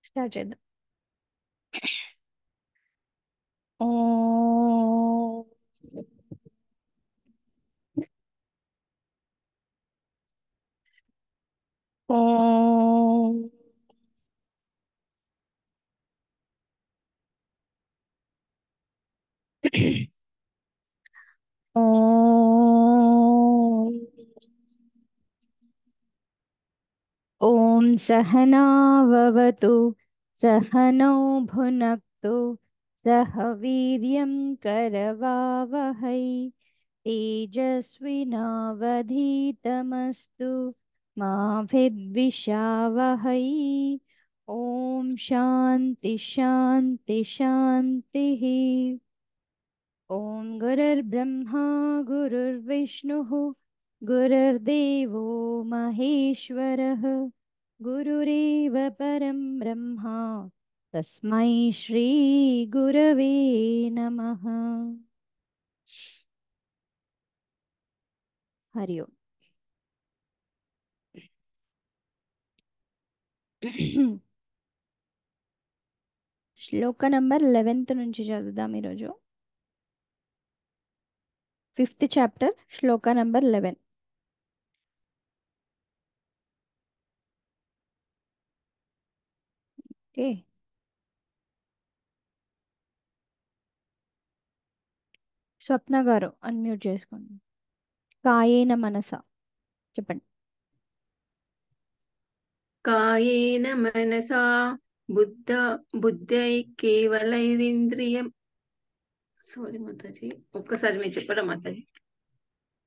Start చేద్దాం. ఓం ఓం ఓం ఓం సహనావవతు సహనౌ భునక్తు సహ వీర్యం కరవావహై తేజస్వినావధీతమస్తు మా విద్విషావహై. ఓం శాంతి శాంతి శాంతి. ఓం గురుర్బ్రహ్మా గురుర్విష్ణుః గురుర్దేవో మహేశ్వరः గురురేవ పరం బ్రహ్మ తస్మై శ్రీ గురవే నమః. హరి ఓం. శ్లోక నంబర్ 11 నుంచి చదువుదాం ఈరోజు. 5th చాప్టర్, శ్లోక నంబర్ 11. ఓకే, స్వప్న గారు అన్మ్యూట్ చేసుకోండి. కాయేన మనస చెప్పండి. కాయేన మనసా బుద్ధై కేవలైరింద్రియం. సారీ మాతాజీ, ఒక్కసారి మీరు చెప్పరా మాతాజీ?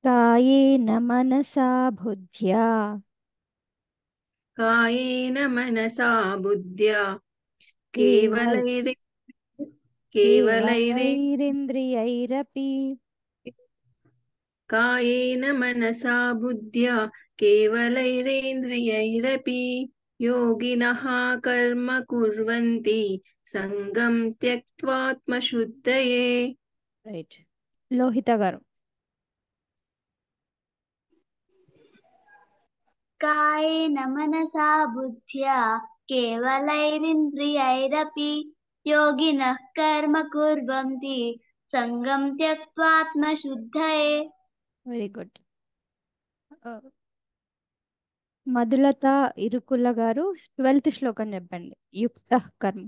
కాయేన మనసా బుద్ధ్యా కాయేన మనసా బుద్ధ్యా కేవల కేవలైరి కేవలైరి కేవలైరింద్రియైరపి కాయేన మనసా బుద్ధ్యా కేవలైరేంద్రియైరపి యోగినః కర్మ కుర్వంతి సంగం త్యక్త్వాత్మశుద్ధయే. రైట్. లోహిత గారు. కాయేన మనసా బుద్ధ్యా కేవలైరింద్రియైరపి యోగినః కర్మ కుర్వంతి సంగం త్యక్త్వాత్మశుద్ధయే. Very good. మధులత ఇరుకుల గారు 12th శ్లోకం చెప్పండి. యుక్త కర్మ.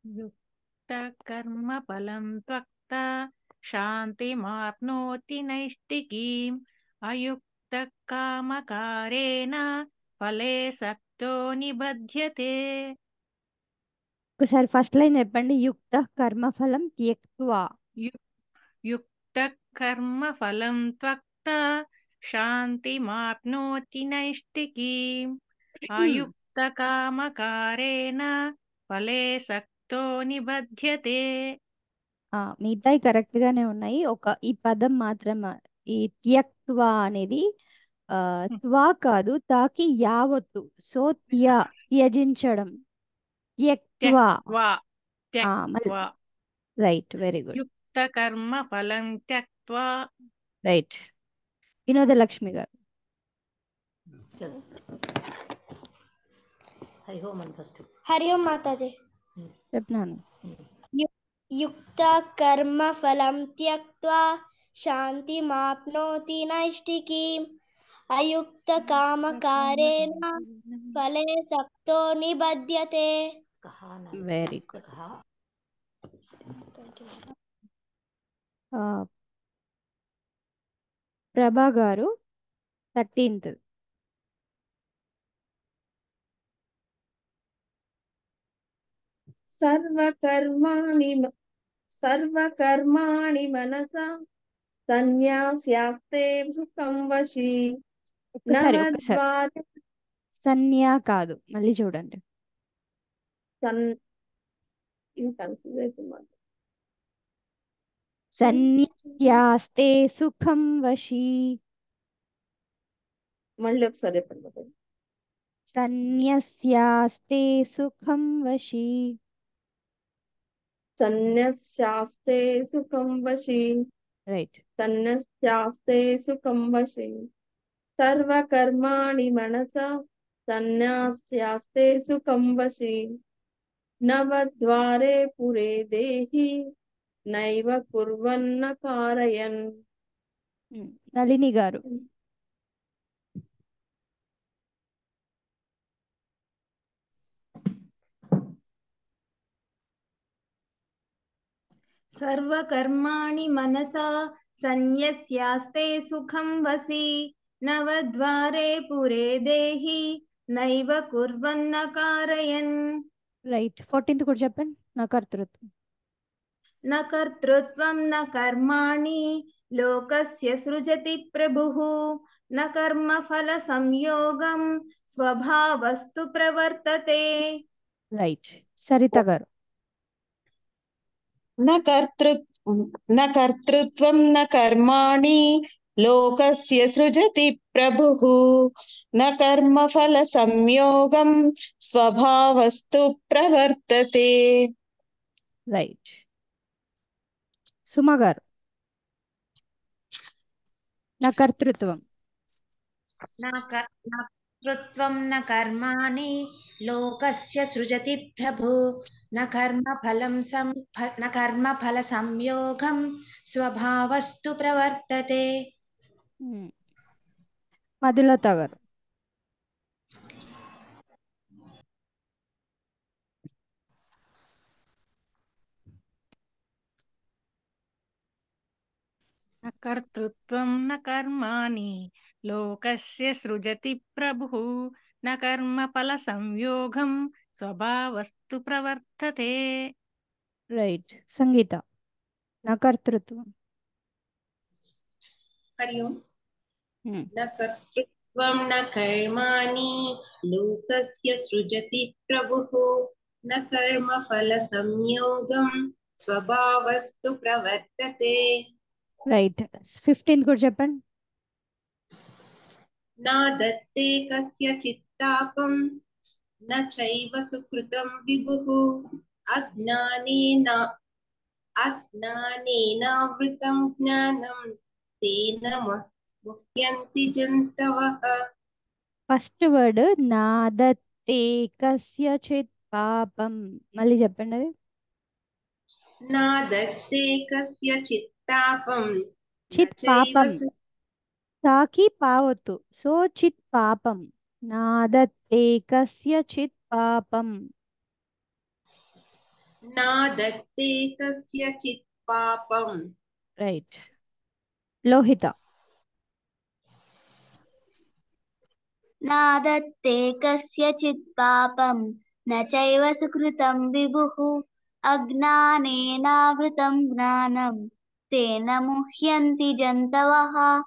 యుక్త కర్మ ఫలం త్వక్త శాంతిమాప్నోతి నైష్టికీం అయుక్త కామకారేణ ఫలే సక్తో నిబధ్యతే. ఒకసారి ఫస్ట్ లైన్ చెప్పండి. యుక్త కర్మఫలం త్యక్త్వా. యుక్త కర్మ ఫలం త్వక్త శాంతిమాప్నోతి నైష్టికీం అయుక్త కామకారేణ ఫలే సక్తో నిబధ్యతే. మిగతాయి కరెక్ట్ గానే ఉన్నాయి. ఈ పదం మాత్రం, ఈ త్యక్త్వా అనేది త్వా కాదు, తాకి యావత్తు. సో త్యజించడం. త్యక్త్వా. త్యక్త్వా త్యక్త్వా రైట్, వెరీ గుడ్. యుక్త కర్మ ఫలం త్యక్త్వా. రైట్. వినోద లక్ష్మి గారు. హరి ఓం మాతాజీ. చెప్పినాను. యుక్త కర్మ ఫలం త్యక్త్వా శాంతిమాప్నోతి నైష్టికీం అయుక్త కామకారేణ ఫలే సక్తో నిబధ్యతే. Very good. ప్రభా గారు 13th. సర్వకర్మాణి మనసా సన్యాస్యాస్తే సుఖం వశి. ఒకసారి సన్యా కాదు, మళ్ళీ చూడండి. సన్యాస్యాస్తే సుఖం వశి. మళ్ళీ ఒకసారి చెప్పండి. సన్యస్యాస్తే సుఖం వశి. సన్యస్యాస్తే సుఖం వశి. రైట్. సన్యస్యాస్తే సుఖం వశి. సర్వకర్మాణి మనసా सन्न्यास्यास्ते सुखं वशी नवद्वारे पुरे देहि नैव कुर्वन्न कारयन्. నళిని గారు. सर्वकर्माणि मनसा सन्न्यस्यास्ते सुखं वसि नवद्वारे पुरे देहि नैव कुर्वन्न कारयन्. రైట్. 14th కూడా చెప్పండి. నా కర్తృత్వం. न कर्तृत्वं न कर्माणि लोकस्य सृजति प्रभुः न कर्मफलसंयोगं स्वभावस्तु प्रवर्तते. రైట్. సరిత గారు. न कर्तृत्वं न कर्माणि लोकस्य सृजति प्रभुः न कर्मफलसंयोगं स्वभावस्तु प्रवर्तते. రైట్. సుమ గారు. నా కర్తృత్వం. न कर्तृत्वं न कर्माणि लोकस्य सृजति प्रभु न कर्मफलसंयोगं स्वभावस्तु प्रवर्तते. మధులత గారు. न कर्तृत्वं न कर्माणि लोकस्य सृजति प्रभुः न कर्मफलसंयोगं स्वभावस्तु प्रवर्तते. రైట్. సంగీత. నా కర్తృత్వం. हरि ओम्. न कर्तृत्वं न कर्माणि लोकस्य सृजति प्रभुः न कर्मफलसंयोगं स्वभावस्तु प्रवर्तते. రైట్. 15th కూడా చెప్పండి. न दत्ते कस्यचित् तापं न चैव सुकृतं विभुः अज्ञानेनावृतं ज्ञानं तेन मुह्यन्ति जन्तवः. ఫస్ట్ వర్డ్ నాదత్తే కస్యచిత్ పాపం. మళ్ళీ చెప్పండి అది. न दत्ते कस्यचित् तापं చిత్ పాపం. సాకి పావొత్తు. సో చిత్ పాపం. నాదత్తే కస్యచిత్ పాపం. न दत्ते कस्यचित् पापं. రైట్. లోహిత. नादत्ते कस्यचित् पापं न चैव सुकृतं विभुः अज्ञानेनावृतं ज्ञानं तेन मुह्यन्ति जन्तवः.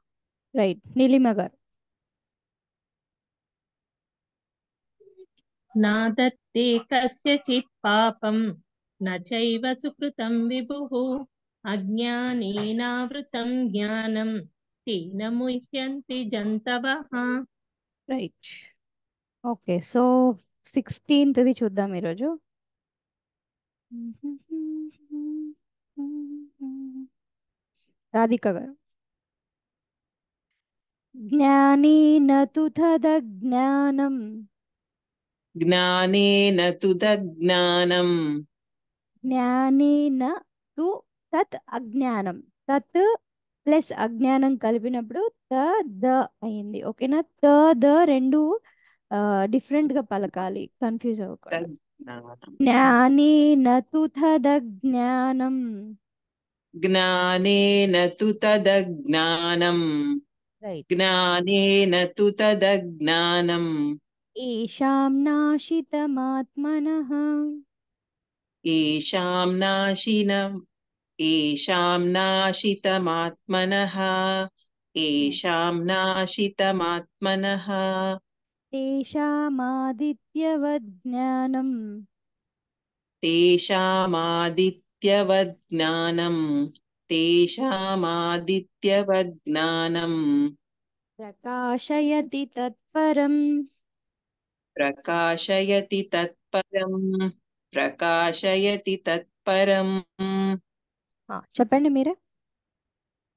రైట్. నీలిమ గారు. नादत्ते कस्यचित् पापं न चैव सुकृतं विभुः अज्ञानेनावृतं ज्ञानं तेन मुह्यन्ति जन्तवः. రైట్. ఓకే. సో 16th చూద్దాం ఈరోజు. రాధిక గారు. జ్ఞానేన తు తదజ్ఞానం ज्ञानेन तु तज्ज्ञानं జ్ఞానేన తు తత్ అజ్ఞానం. తత్ ప్లస్ అజ్ఞానం కలిపినప్పుడు త ద అయింది. ఓకేనా. త ద రెండు డిఫరెంట్ గా పలకాలి, కన్ఫ్యూజ్ అవ్వకూడదు. జ్ఞానేన తు తదజ్ఞానం. ज्ञानेन तु तदज्ञानं రైట్. ज्ञानेन तु तदज्ञानं ఏషాం నాశితమాత్మనః येषां नाशितमात्मनः येषां नाशितमात्मनः తేషామాదిత్యవద్ జ్ఞానం तेषामादित्यवज्ञानं तेषामादित्यवज्ञानं ప్రకాశయతి తత్పరం. प्रकाशयति तत्परम् చెప్పండి మీరే.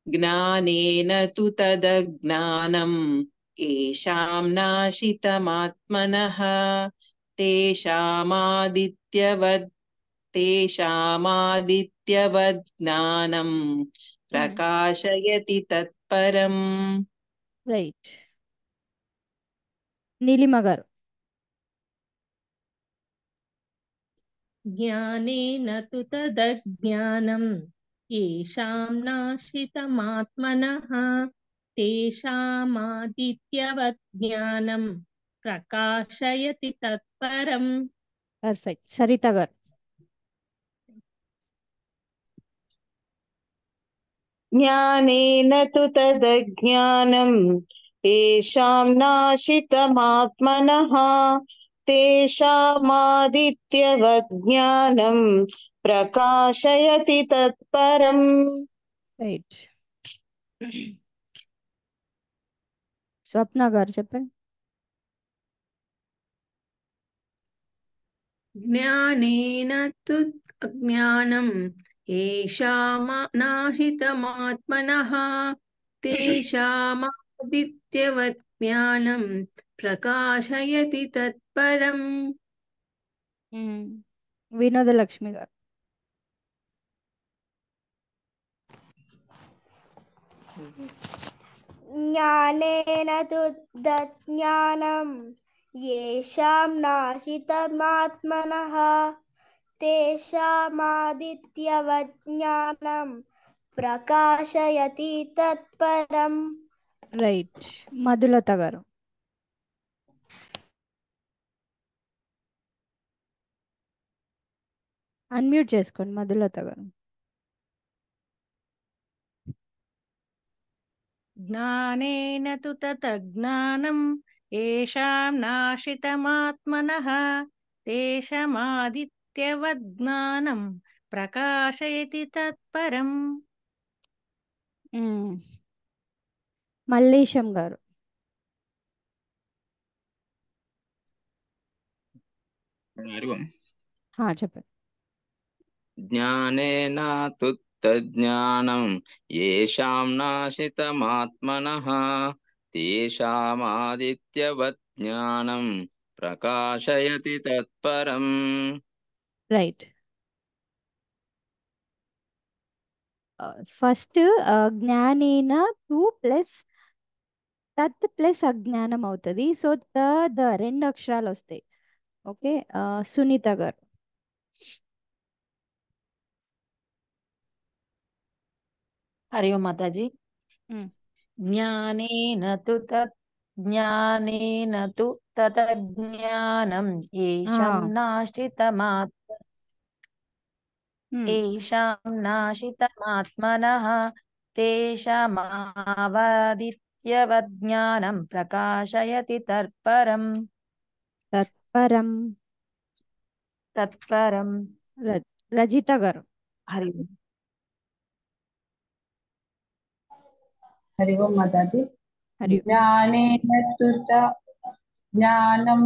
ज्ञानेन तु तदज्ञानं येषां नाशितमात्मनः तेषामादित्यवद् ज्ञानं प्रकाशयति तत्परम् రైట్. నీలిమ గారు. ज्ञानेन तु तदज्ञानं येषां नाशितमात्मनः तेषामादित्यवत् ज्ञानं प्रकाशयति तत्परम्. పర్ఫెక్ట్. సరిత గారు. ज्ञानेन तु तदज्ञानं येषां नाशितमात्मनः तेषामादित्यवत् ज्ञानं प्रकाशयति तत्परम्. రైట్. స్వప్న గారు చెప్పండి. జ్ఞానేన తు అజ్ఞానం నాశితమాత్మనః తేషామాదిత్యవత్ జ్ఞానం ప్రకాశయతి తత్పరం. వినోదలక్ష్మి గారు. జ్ఞానేన తు తజ్ఞానం येषां नाशितमात्मनः तेषामादित्यवत् ज्ञानं प्रकाशयति तत्परम्. రైట్. మధులత గారు. అన్మ్యూట్ చేసుకోండి మధులత గారు. జ్ఞానేన తు తజ్ఞానం येषां नाशितमात्मनः तेषामादिత్యవద్ జ్ఞానం ప్రకాశయతి తత్పరం. మల్లేశం గారు. చెప్పండి. జ్ఞానేన తు తజ్ఞానం येषां నాశితమాత్మనః తేషామాదిత్యవత్ జ్ఞానం ప్రకాశయతి తత్పరం. రైట్. ఫస్ట్ జ్ఞానేన తు ప్లస్ తత్ ప్లస్ అజ్ఞానం అవుతుంది. సో ద రెండు అక్షరాలు వస్తాయి. ఓకే. సునీత గారు. హరి ఓం మాతాజీ. జ్ఞానేన తు తతజ్ఞానం ఏషాం నాశితమాత్మనః తేషామాదిత్యవద్ జ్ఞానం ప్రకాశయతి తత్పరం. రజిత గారు. హరి हरि ओम माताजी. ज्ञानेन तु ज्ञानं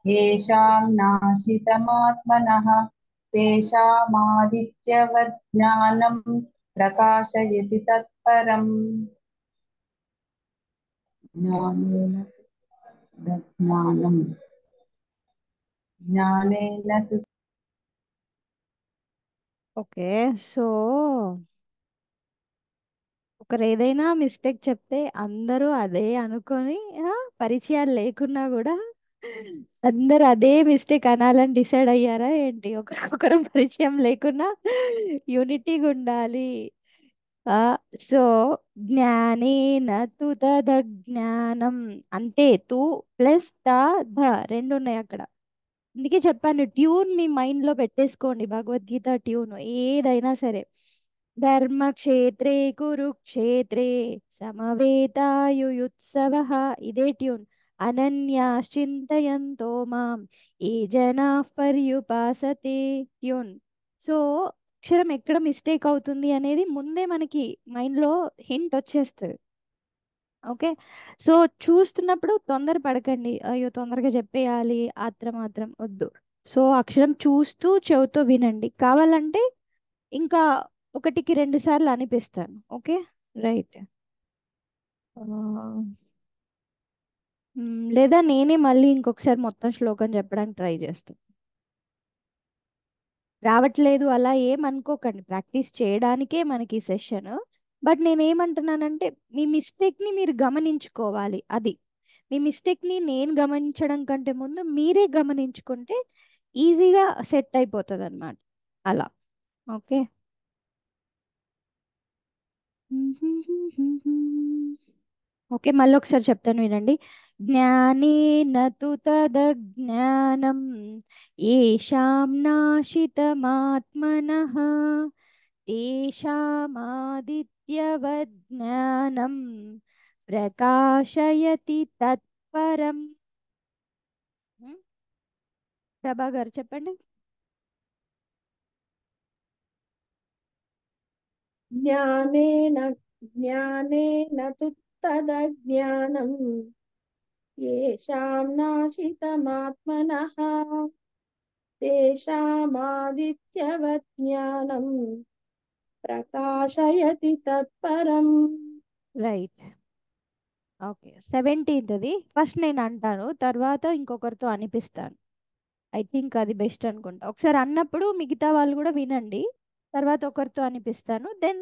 येषां नाशितमात्मनः तेषामादित्यवत् ज्ञानं प्रकाशयति तत्परम्. ज्ञानेन तु. ఓకే. సో ఒకరు ఏదైనా మిస్టేక్ చెప్తే అందరూ అదే అనుకొని పరిచయాలు లేకున్నా కూడా అందరు అదే మిస్టేక్ అనాలని డిసైడ్ అయ్యారా ఏంటి? ఒకరొకరు పరిచయం లేకున్నా యూనిటీగా ఉండాలి. సో జ్ఞానేన తు తదజ్ఞానం అంతే. తు ప్లస్ ద రెండు ఉన్నాయి అక్కడ. అందుకే చెప్పాను ట్యూన్ మీ మైండ్లో పెట్టేసుకోండి. భగవద్గీత ట్యూన్ ఏదైనా సరే. ధర్మక్షేత్రే కురుక్షేత్రే సమవేతాయుయుత్సవః ఇదే ట్యూన్. అనన్యాశ్చింతయంతో మాం ఏ జనాః పర్యుపాసతే ట్యూన్. సో అక్షరం ఎక్కడ మిస్టేక్ అవుతుంది అనేది ముందే మనకి మైండ్లో హింట్ వచ్చేస్తుంది. ఓకే. సో చూస్తున్నప్పుడు తొందర పడకండి, అయ్యో తొందరగా చెప్పేయాలి మాత్రం వద్దు. సో అక్షరం చూస్తూ చెవుతో వినండి. కావాలంటే ఇంకా 1కి 2 సార్లు అనిపిస్తాను. ఓకే. రైట్. లేదా నేనే మళ్ళీ ఇంకొకసారి మొత్తం శ్లోకం చెప్పడానికి ట్రై చేస్తాను. రావట్లేదు అలా ఏమనుకోకండి, ప్రాక్టీస్ చేయడానికే మనకి ఈ సెషన్. బట్ నేనేమంటున్నానంటే మీ మిస్టేక్ని మీరు గమనించుకోవాలి. అది మీ మిస్టేక్ని నేను గమనించడం కంటే ముందు మీరే గమనించుకుంటే ఈజీగా సెట్ అయిపోతుంది అనమాట. అలా ఓకే. ఓకే, మళ్ళీ ఒకసారి చెప్తాను వినండి. జ్ఞానేన తు తదజ్ఞానం ఏషాం నాశితమాత్మనః తేషామాదిత్యవద్ జ్ఞానం ప్రకాశయతి తత్పరం. ప్రభా గారు చెప్పండి. జ్ఞానేన తు తదజ్ఞానం येषां नाशितमात्मनः तेषामादित्यवत् ज्ञानं ప్రకాశయతి తత్పరం. రైట్. ఓకే, 17th ఫస్ట్ నేను అంటాను, తర్వాత ఇంకొకరితో అనిపిస్తాను. ఐ థింక్ అది బెస్ట్ అనుకుంటా. ఒకసారి అన్నప్పుడు మిగతా వాళ్ళు కూడా వినండి, తర్వాత ఒకరితో అనిపిస్తాను. దెన్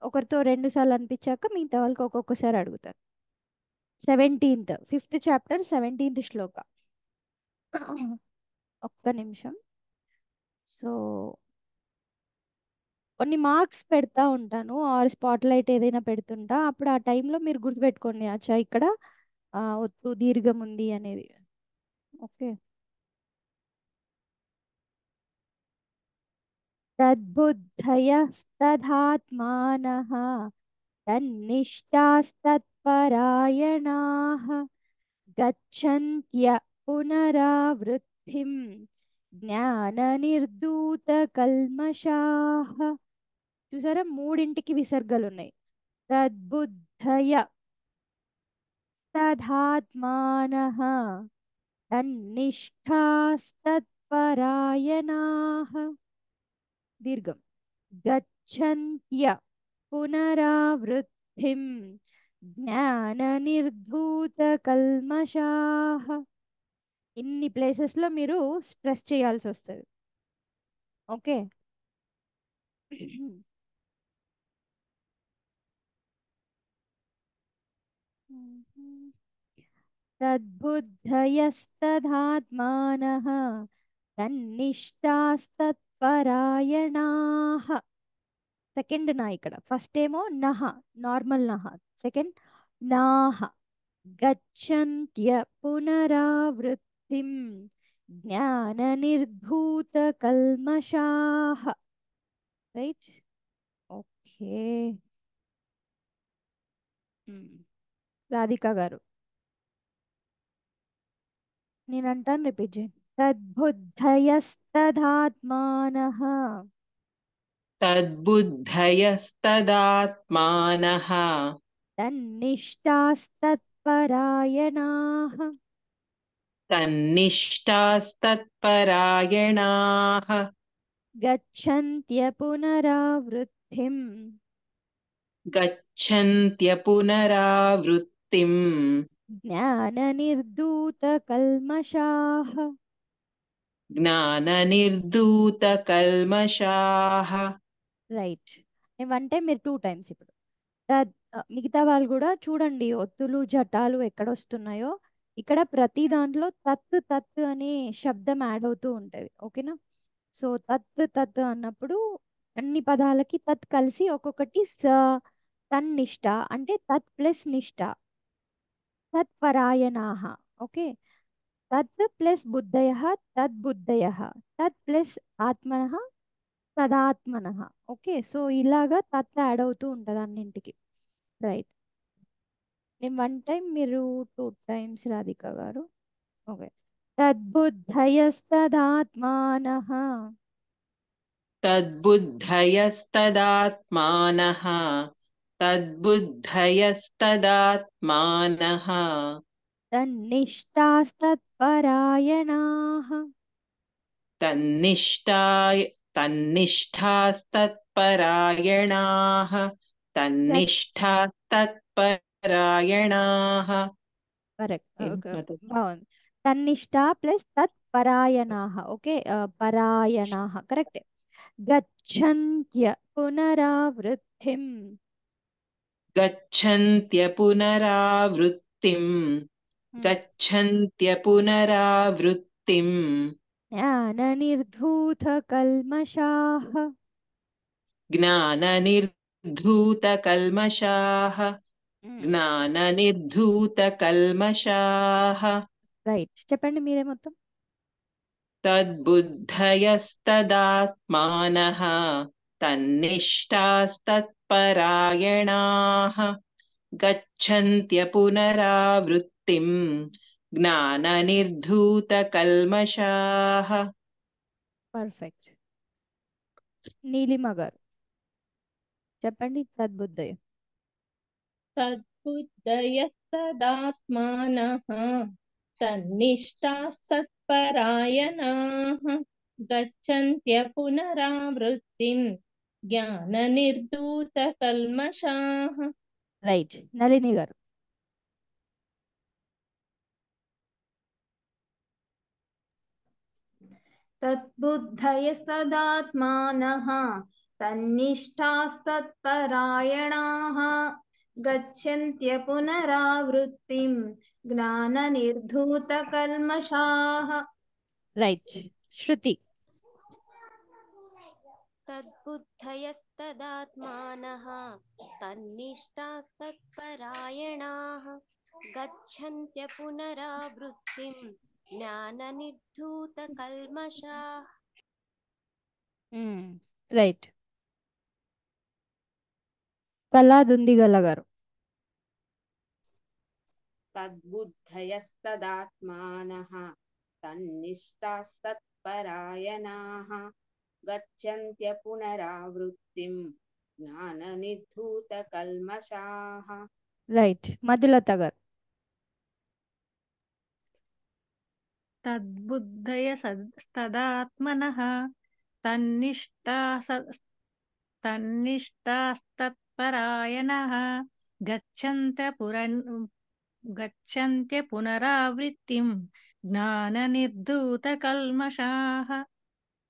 ఒకరితో 2 సార్లు అనిపించాక మిగతా వాళ్ళకి ఒక్కొక్కసారి అడుగుతాను. 17th 5th చాప్టర్ 17th శ్లోక. ఒక్క నిమిషం. సో కొన్ని మార్క్స్ పెడతా ఉంటాను, ఆర్ స్పాట్ లైట్ ఏదైనా పెడుతుంటా. అప్పుడు ఆ టైంలో మీరు గుర్తుపెట్టుకోండి, అచ్చా ఇక్కడ ఒత్తు దీర్ఘం ఉంది అనేది. ఓకే. తద్బుద్ధయస్తథాత్మానః తన్నిష్టాస్తత్పరాయణాః గచ్చన్త్య పునరావృత్తిం జ్ఞాననిర్ధూతకల్మషాః. చూసారా, 3ంటికి విసర్గలు ఉన్నాయి. తద్బుద్ధయ తథాత్మానః తన్నిష్టాస్తత్పరాయణాః దీర్ఘం. గచ్చన్త్య పునరావృత్తిం జ్ఞాననిర్ధూతకల్మషాః. ఇన్ని ప్లేసెస్లో మీరు స్ట్రెస్ చేయాల్సి వస్తుంది. ఓకే. తద్బుద్ధయస్తథాత్మానః తన్నిష్టాస్తత్పరాయణాః. సెకండ్ నా ఇక్కడ, ఫస్ట్ ఏమో నహ నార్మల్ నహ, సెకండ్ నాహ. గచ్చన్త్య పునరావృత్తిం జ్ఞాననిర్ధూతకల్మషాః. రైట్. ఓకే. రాధిక గారు నేను అంటాను, రిపీట్ చేయండి. తద్బుద్ధయస్తథాత్మానః తద్బుద్ధయస్తదాత్మానః తన్నిష్టాస్తత్పరాయణాః తన్నిష్టాస్తత్పరాయణాః గచ్చన్త్య పునరావృత్తిం గచ్చన్త్య పునరావృత్తిం జ్ఞాననిర్ధూతకల్మషాః. జ్ఞాననిర్ధూతకల్మషాః. రైట్. ఏమంటే మీరు 2 times ఇప్పుడు మిగతా వాళ్ళు కూడా చూడండి, ఒత్తులు జటాలు ఎక్కడ వస్తున్నాయో. ఇక్కడ ప్రతి దాంట్లో తత్ తత్ అనే శబ్దం యాడ్ అవుతూ ఉంటుంది. ఓకేనా. సో తత్ అన్నప్పుడు అన్ని పదాలకి తత్ కలిసి ఒక్కొక్కటి తన్నిష్ట అంటే తత్ ప్లస్ నిష్ట, తత్పరాయణాః. ఓకే. తత్ ప్లస్ బుద్ధయః తద్బుద్ధయః, తత్ ప్లస్ ఆత్మనః తదాత్మనః. ఓకే. సో ఇలాగా తత్ యాడ్ అవుతూ ఉంటుంది అన్నింటికి. రైట్. నేను 1 time, మీరు 2 times రాధిక గారు. ఓకే. తద్బుద్ధయస్తదాత్మానః తద్బుద్ధయస్తదాత్మానః తద్బుద్ధయస్తదాత్మానః తన్నిష్టాస్తత్పరాయణాః తన్నిష్టాస్తత్పరాయణాః తన్నిష్టాస్తత్పరాయణాః. కరెక్ట్. బాగుంది. తన్నిష్ట ప్లస్ తత్పరాయణాః. ఓకే, పరాయణాః కరెక్ట్. గచ్చంత్య పునరావృత్తిం. గచ్చంత్య పునరావృత్తిం. గచ్చంత్య పునరావృత్తిం. జ్ఞాననిర్ధూతకల్మషాః. జ్ఞాననిర్ధూతకల్మషాః. జ్ఞాననిర్ధూతకల్మషాః. రైట్, చెప్పండి మీరే మొత్తం. తద్బుద్ధయస్తదాత్మానః తన్నిష్టాస్తత్పరాయణాః గచ్చంత్య పునరావృత్తిం జ్ఞాననిర్ధూతకల్మషాః. పర్ఫెక్ట్. నీలిమ గారు చెప్పండి తద్బుద్ధయ. తద్బుద్ధయస్తదాత్మానః తన్నిష్టాస్తత్పరాయణాః గచ్చన్త్య పునరావృత్తిం జ్ఞాననిర్ధూతకల్మషాః. రైట్, నళిని గారు. తద్బుద్ధయస్తదాత్మానః తన్నిష్టాస్తత్పరాయణాః గచ్చన్త్య పునరావృత్తిం జ్ఞాననిర్ధూతకల్మషాః. రైట్, శృతి. తద్బుద్ధయస్తదాత్మానః తన్నిష్టాస్తత్పరాయణాః గచ్చన్త్య పునరావృత్తిం జ్ఞాననిర్ధూతకల్మషాః. రైట్. కళాదుందిగల గారు. తద్బుద్ధయస్తదాత్మానః తన్నిష్టాస్తత్పరాయణాః గచ్చన్త్య పునరావృత్తిం జ్ఞాననిర్ధూతకల్మషాః. రైట్, మధులత గారు. తద్బుద్ధయస్తదాత్మనః తన్నిష్టాస్తత్పరాయణః గచ్చన్త్య పునరావృత్తిం జ్ఞాననిర్ధూతకల్మషాః.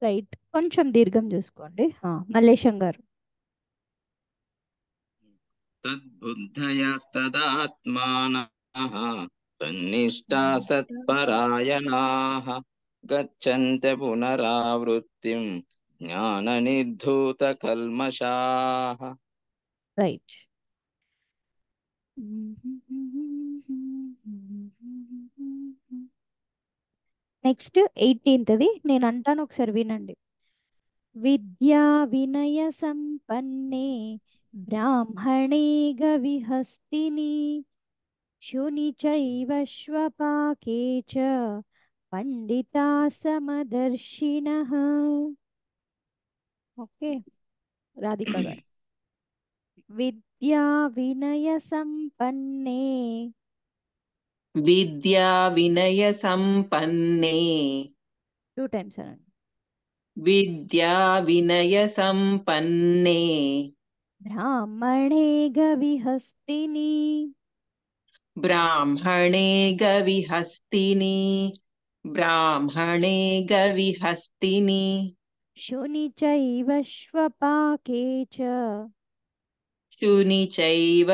రైట్, కొంచెం దీర్ఘం చూసుకోండి. మల్లేశం గారు. తద్బుద్ధయస్తదాత్మానః తన్నిష్టాసత్పరాయణాః గచ్చన్త్య పునరావృత్తిం జ్ఞాననిర్ధూతకల్మషాః. రైట్. నెక్స్ట్ 18th నేను అంటాను, ఒకసారి వినండి. విద్యా వినయ సంపన్నే బ్రాహ్మణే గవిహస్తిని శుని చైవ శ్వపాకే చ పండితా సమదర్శినః. ఓకే, రాధిక గారు. విద్యా వినయ సంపన్నే. విద్యా వినయ సంపన్నే. 2 times అనండి. విద్యా వినయ సంపన్నే బ్రాహ్మణే గవిహస్తిని. బ్రాహ్మణే గవిహస్తిని. బ్రాహ్మణే గవిహస్తిని. శుని చైవ శ్వపాకే చ. శుని చైవ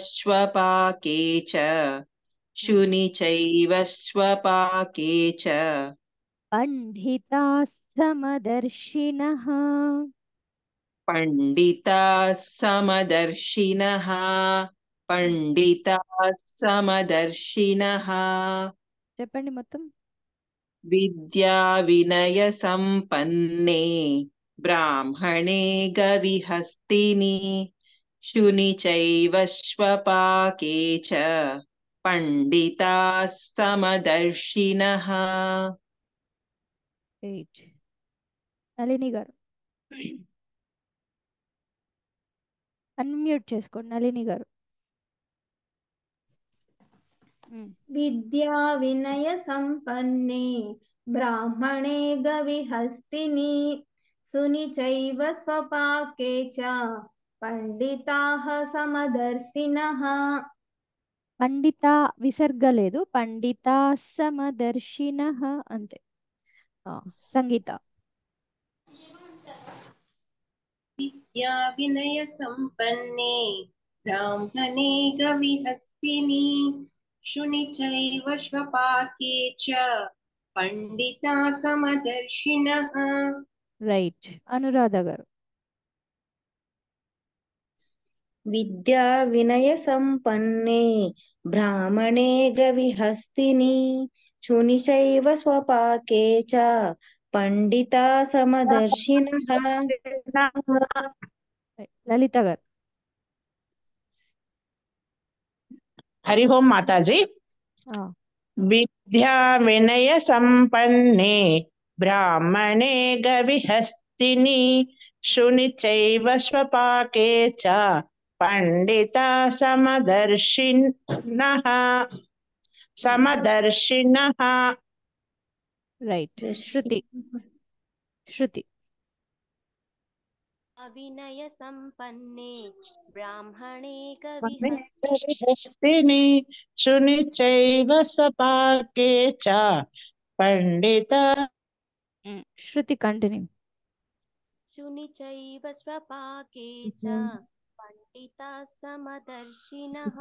శ్వపాకే చ. శుని చైవ శ్వపాకే చ. పండితా సమదర్శినః. పండితా సమదర్శినః. పండితా సమదర్శినః. చెప్పండి మొత్తం. విద్యా వినయ సంపన్నే బ్రాహ్మణే గవిహస్తిని శుని చైవ శ్వపాకే చ పండితా సమదర్శినః. నళిని గారు అన్మ్యూట్ చేసుకోండి. నళిని గారు. విద్యా వినయ సంపన్నే బ్రాహ్మణే గవిహస్తిని సుని చైవ స్వపాకే చ పండితాః సమదర్శినః. పండిత విసర్గ లేదు, పండిత సమదర్శిన అంతే. సంగీత. విద్యా వినయ సంపన్నే బ్రాహ్మణే గవిహస్తిని శుని చైవ శ్వపాకే చ పండితా సమదర్శినః. రైట్. అనురాధ గారు. విద్యా వినయ సంపన్నే బ్రాహ్మణే గవిహస్తిని శునిశైవ స్వపాకే చ పండితా సమదర్శినః. లలిత గారు. हरि ओम माताजी। विद्या विनय संपन्ने ब्राह्मणे गविहस्तिनि शुनि चैव स्वपाके च पंडिता समदर्शिनः। రైట్. శృతి. శృతి. अविनय संपन्ने ब्राह्मणे गविहस्तिनि शुनि चैव स्वपाके च पंडिता। శృతి కంటిన్యూ. शुनि चैव स्वपाके च पंडिताः समदर्शिनः.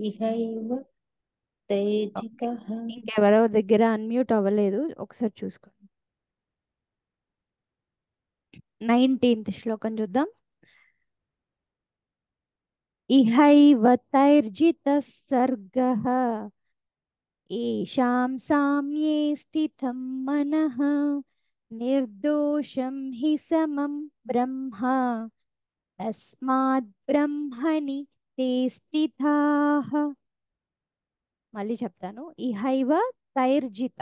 ఇహైవ తేజితః. ఇంకెవరో దగ్గర అన్మ్యూట్ అవ్వలేదు, ఒకసారి చూసుకోండి. 19th శ్లోకం చూద్దాం. ఇహైవ తైర్జితః సర్గః ఏషాం సామ్యే స్థితం మనః నిర్దోషం హి సమం బ్రహ్మ తస్మాత్ బ్రహ్మణి తే స్థితాః. మళ్ళీ చెప్తాను. ఇహైవ తైర్జిత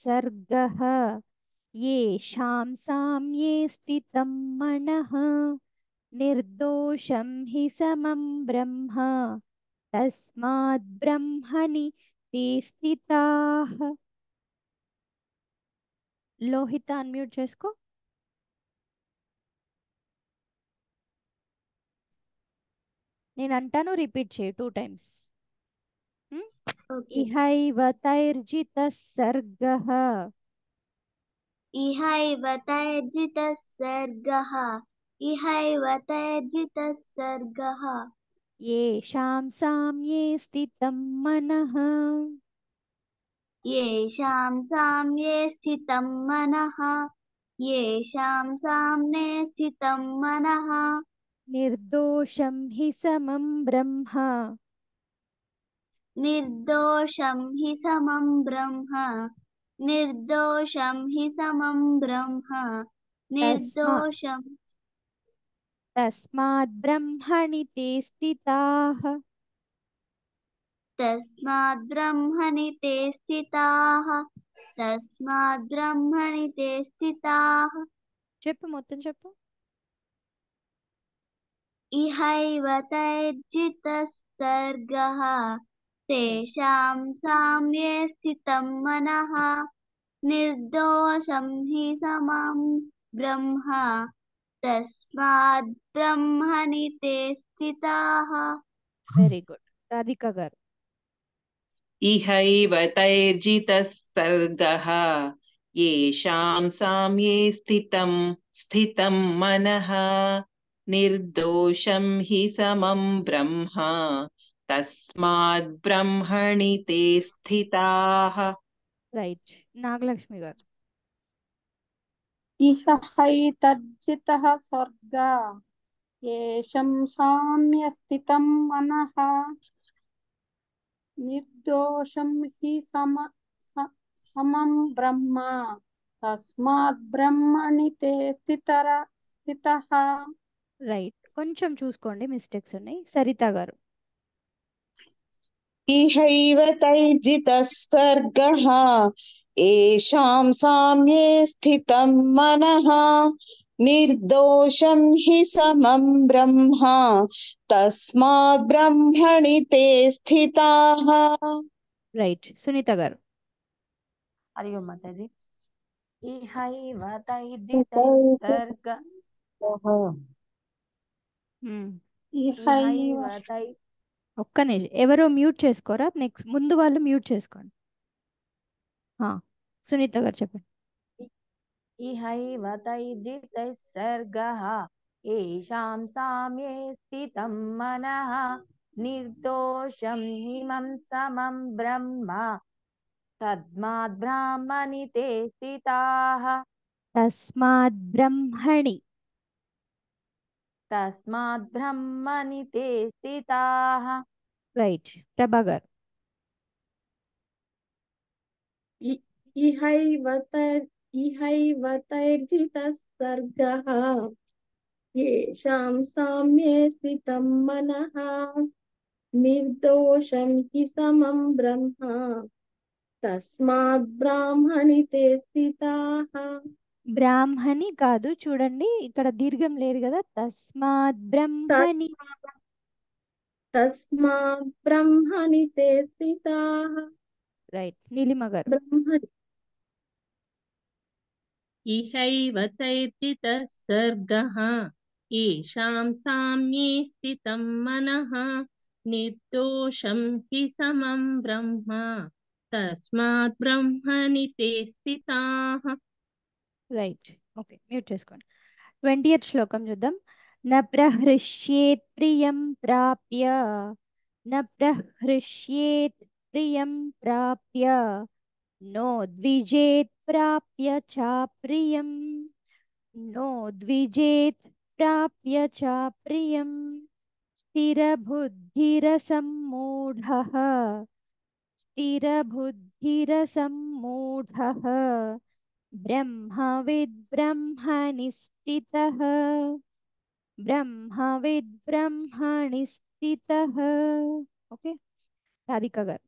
సర్గః येषां साम्ये स्थितं मनः निर्दोषं हि समं ब्रह्म तस्मात् ब्रह्मणि ते స్థితాః. లోహిత అన్మ్యూట్ చేసుకో. నేను అంటాను, రిపీట్ చేయి 2 times. ఇహైవ తైర్జితః సర్గః इहैव तैर्जितः सर्गः इहैव तैर्जितः सर्गः येषां साम्ये स्थितं मनः येषां साम्ये स्थितं मनः येषां साम्ये स्थितं मनः निर्दोषं हि समं ब्रह्म निर्दोषं हि समं ब्रह्म निर्दोषं हि समं ब्रह्म निर्दोषं तस्मात् ब्रह्मणि ते स्थिताः. तस्मात् ब्रह्मणि ते स्थिताः तस्मात् ब्रह्मणि ते स्थिताः. చెప్పు, మొత్తం చెప్పు. इहैव तैर्जितः सर्गः तेषां साम्ये स्थितं मनः निर्दोषं हि समं ब्रह्म तस्मात् ब्रह्मणि ते स्थिताः. Very good. రాధిక గారు. इहैव तैर्जितः सर्गः येषां साम्ये स्थितं मनः निर्दोषं हि समं ब्रह्म तस्मात् ब्रह्मणि ते స్థితాः. రైట్. నాగలక్ష్మి గారు. ఇహైతర్జితః స్వర్గా ఏషం సామ్యస్థితం మనః నిర్దోషం హి సమం బ్రహ్మ తస్మాత్ బ్రహ్మణి తే స్థితః. రైట్. కొంచెం చూసుకోండి, మిస్టేక్స్ ఉన్నాయి. సరిత గారు. इहैव तैर्जितः सर्गः येषां साम्ये स्थितं मनः निर्दोषं हि समं ब्रह्म तस्मात् ब्रह्मणि ते స్థితాः. రైట్. సునీత గారు. హరి ఓం మాతాజీ. ఇహైవ తైర్జితః సర్గ ఇహైవ ఒక్క నిమిషం, ఎవరో మ్యూట్ చేసుకోరా, నెక్స్ట్ ముందు వాళ్ళు మ్యూట్ చేసుకోండి. సునీత గారు చెప్పండి. ఇహైవ తైర్జితైః సర్గః ఏషాం సామ్యే స్థితం మనః నిర్దోషం హిమం సమం బ్రహ్మ తస్మాత్ బ్రాహ్మణి తే స్థితాః. తస్మాత్ బ్రహ్మణి తే స్థితాః. రైట్. ప్రభా గారు. ఇహైవ తైర్జితః సర్గః येषां साम्ये स्थितं मनः निर्दोषं हि समं ब्रह्म तस्मात् ब्राह्मणि ते స్థితాః. బ్రాహ్మణి కాదు, చూడండి ఇక్కడ దీర్ఘం లేదు కదా. తస్మాత్ బ్రహ్మణి. తస్మాత్ బ్రహ్మణి తే స్థితాః. రైట్. నీలిమ గారు. బ్రహ్మణి ఇహైవ తైర్జితః సర్గః ఏషాం సామ్యే స్థితం మనః నిర్దోషం హి సమం బ్రహ్మ తస్మాత్ బ్రహ్మణి తే స్థితాః. రైట్. ఓకే, మ్యూట్ చేసుకోండి. 20th శ్లోకం చూద్దాం. న ప్రహృష్యేత్ ప్రియం ప్రాప్య నో ద్విజేత్ ప్రాప్య చాప్రియం స్థిరబుద్ధిరసమ్మూఢః బ్రహ్మవిద్ బ్రహ్మణి స్థితః. ఓకే, రాధిక గారు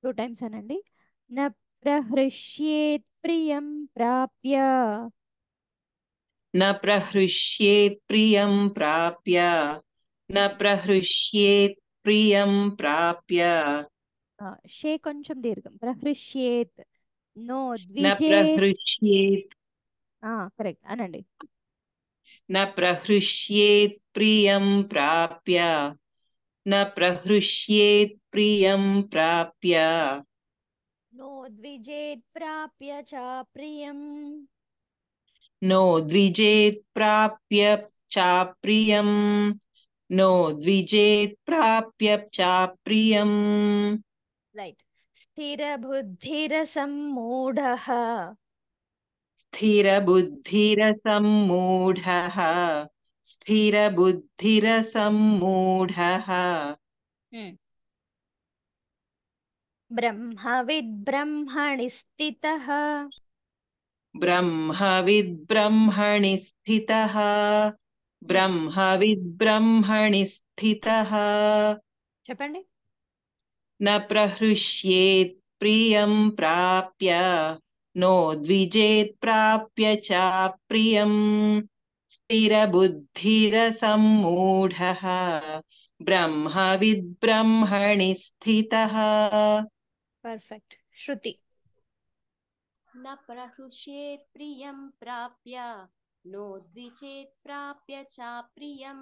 2 times అనండి. న ప్రహృష్యేత్ ప్రియం ప్రాప్య न प्रहृष्येत् प्रियं प्राप्य न प्रहृष्येत् प्रियं प्राप्य షే కొంచెం దీర్ఘం. ప్రహృష్యేత్. నో न ద్విజేత్. प्रहृष्येत् కరెక్ట్ అనండి. न प्रहृष्येत् प्रियं प्राप्य न प्रहृष्येत् प्रियं प्राप्य నో ద్విజేత్ ప్రాప్య చాప్రియం. नो द्विजेत् प्राप्य चाप्रियम् नो द्विजेत् प्राप्य चाप्रियम्. రైట్. స్థిరబుద్ధిరసమ్మూఢః स्थिरबुद्धिरसम्मूढः బ్రహ్మవిద్ బ్రహ్మణి స్థితః. ब्रह्मविद् ब्रह्मणि स्थितः ब्रह्मविद् ब्रह्मणि स्थितः. చెప్పండి. न प्रहृष्येत् प्रियं प्राप्य नो द्विजेत् प्राप्य चाप्रियम् स्थिरबुद्धिरसम्मूढः ब्रह्मविद् ब्रह्मणि स्थितः. పర్ఫెక్ట్. శృతి. न प्रहृष्येत् प्रियं प्राप्य नो द्विजेत् प्राप्य चाप्रियं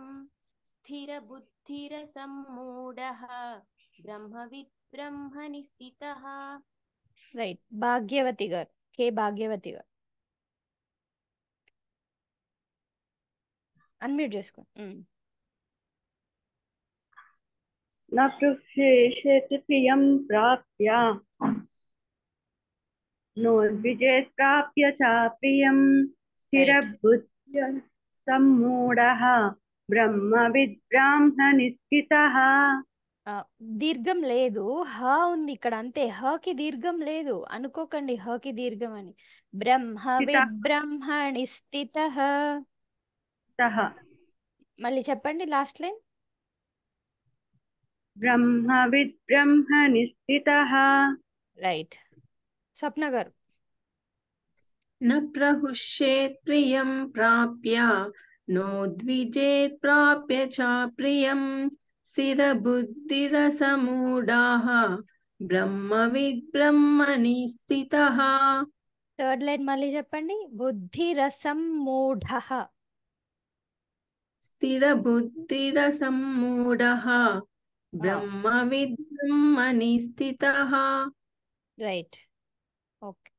स्थिरबुद्धिरसम्मूढः ब्रह्मविद् ब्रह्मणि स्थितः. రైట్. భాగ్యవతి గారు. కే భాగ్యవతి గారు అన్మ్యూట్ చేసుకోండి. न पृच्छेषेत् प्रियं प्राप्य नो द्विजेत् प्राप्य चाप्रियं स्थिरबुद्धिसम्मूढः ब्रह्मविद् ब्राह्मणि स्थितः. దీర్ఘం లేదు, హ ఉంది ఇక్కడ అంతే. హకి దీర్ఘం లేదు అనుకోకండి, హకి దీర్ఘం అని. బ్రహ్మవిద్ బ్రహ్మణి స్థితః. మళ్ళీ చెప్పండి లాస్ట్ లైన్. బ్రహ్మవిద్ బ్రహ్మణి స్థితః. రైట్. స్వప్న గారు. न प्रहुष्येत् प्रियं प्राप्य नो द्विजेत् प्राप्य चाप्रियं स्थिरबुद्धिरसमूढाः ब्रह्मविद् ब्रह्मणि स्थितः. థర్డ్ లైన్ మళ్ళీ చెప్పండి. బుద్ధిరసమ్మూఢః. స్థిరబుద్ధిరసమ్మూఢः బ్రహ్మవిద్బ్రహ్మణి స్థితः. రైట్. ఓకే.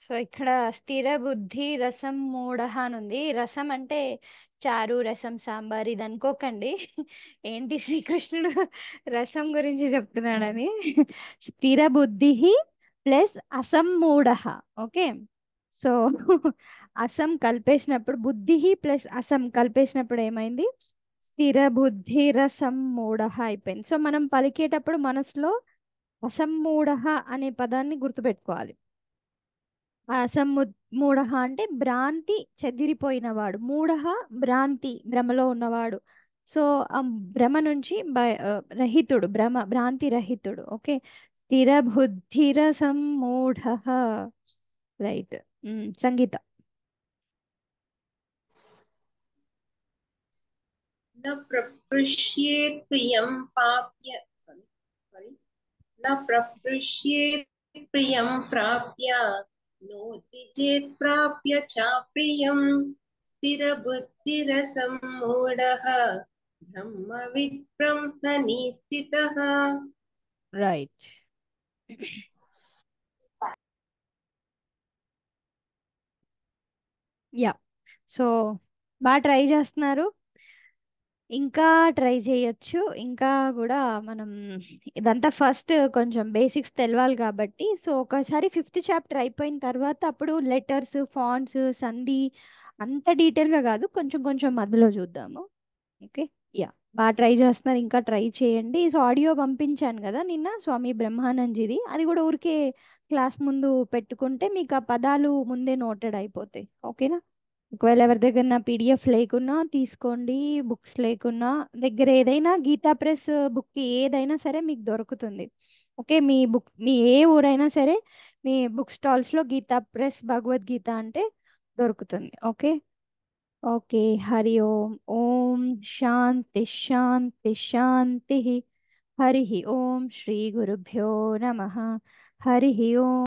సో ఇక్కడ స్థిర బుద్ధి రసం మూఢ అని ఉంది. రసం అంటే చారు, రసం, సాంబార్ ఇది అనుకోకండి. ఏంటి శ్రీకృష్ణుడు రసం గురించి చెప్తున్నాడని. స్థిర బుద్ధి ప్లస్ అసమ్మూఢ. ఓకే. సో అసం కలిపేసినప్పుడు బుద్ధి ప్లస్ అసం కలిపేసినప్పుడు ఏమైంది? స్థిర బుద్ధి రసం మూఢ అయిపోయింది. సో మనం పలికేటప్పుడు మనసులో అసమ్మూఢ అనే పదాన్ని గుర్తుపెట్టుకోవాలి. మూఢ అంటే భ్రాంతి చెదిరిపోయినవాడు, మూఢ భ్రాంతి భ్రమలో ఉన్నవాడు. సో ఆ భ్రమ నుంచి రహితుడు, భ్రాంతి రహితుడు. ఓకే. స్థిర బుద్ధిరసమ్మూఢ. రైట్. సంగీత. न प्रपृश्येत् प्रियं पाप्य sorry न प्रपृश्येत् प्रियं प्राप्य नोद्विजेत् प्राप्य च प्रियं स्थिरबुद्धिरसम्मूढः ब्रह्मविद् ब्रह्मणि स्थितः. రైట్. యా. సో బాగా ట్రై చేస్తున్నారు, ఇంకా ట్రై చేయొచ్చు. ఇంకా కూడా మనం ఇదంతా ఫస్ట్ కొంచెం బేసిక్స్ తెలవాలి కాబట్టి. సో ఒకసారి 5th చాప్టర్ అయిపోయిన తర్వాత అప్పుడు లెటర్స్, ఫాంట్స్, సంధి అంత డీటెయిల్గా కాదు, కొంచెం కొంచెం మధ్యలో చూద్దాము. ఓకే. యా. బాగా ట్రై చేస్తున్నారు, ఇంకా ట్రై చేయండి. సో ఆడియో పంపించాను కదా నిన్న స్వామి బ్రహ్మానందజీది, అది కూడా ఊరికే క్లాస్ ముందు పెట్టుకుంటే మీకు ఆ పదాలు ముందే నోటెడ్ అయిపోతాయి. ఓకేనా? ఒకవేళ ఎవరి దగ్గర నా పీడిఎఫ్ లేకున్నా తీసుకోండి, బుక్స్ లేకున్నా దగ్గర ఏదైనా గీతా ప్రెస్ బుక్ ఏదైనా సరే మీకు దొరుకుతుంది. ఓకే. మీ ఏ ఊరైనా సరే మీ బుక్ స్టాల్స్లో గీతా ప్రెస్ భగవద్గీత అంటే దొరుకుతుంది. ఓకే. ఓకే. హరి ఓం. ఓం శాంతి శాంతి శాంతి. హరి ఓం. శ్రీ గురుభ్యో నమః. హరి ఓం.